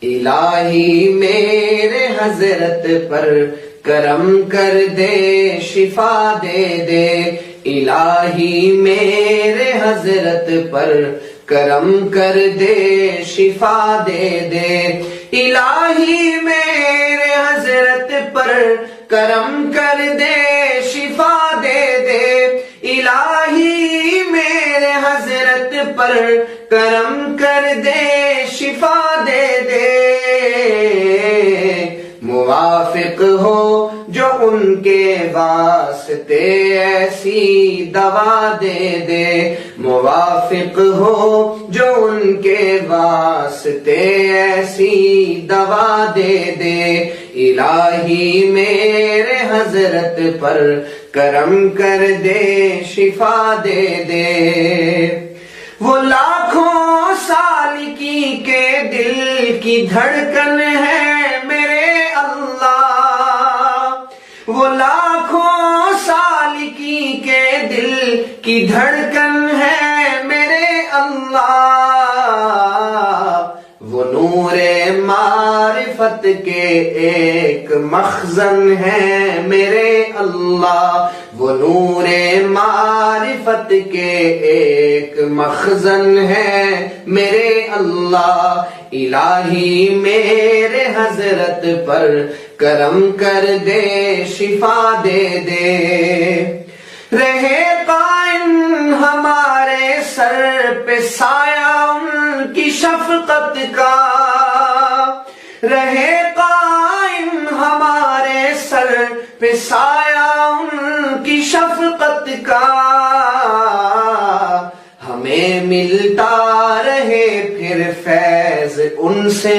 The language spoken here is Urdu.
الہی میرے حضرت پر کرم کر دے، شفا دے دے، الہی میرے حضرت پر کرم کر دے، شفا دے دے، الہی میرے حضرت پر کرم کر دے، شفا دے دے، الہی میرے حضرت پر کرم کر دے، شفا دے دے، موافق ہو جو ان کے واسطے ایسی دوا دے دے، موافق ہو جو ان کے واسطے ایسی دوا دے دے، الہی میرے حضرت پر کرم کر دے، شفا دے دے، وہ لاکھوں سالکی کے دل کی دھڑکن ہے میرے اللہ، وہ لاکھوں سالکی کے دل کی دھڑکن ہے میرے اللہ، وہ نور معرفت کے ایک مخزن ہے میرے اللہ، وہ نور معرفت کے ایک مخزن ہے میرے اللہ، الہی میرے حضرت پر کرم کر دے، شفا دے دے، رہے قائم ہمارے سر پہ سایہ ان کی شفقت کا، رہے قائم ہمارے سر پہ سایہ ان کی شفقت کا، ہمیں ملتا رہے پھر فیض ان سے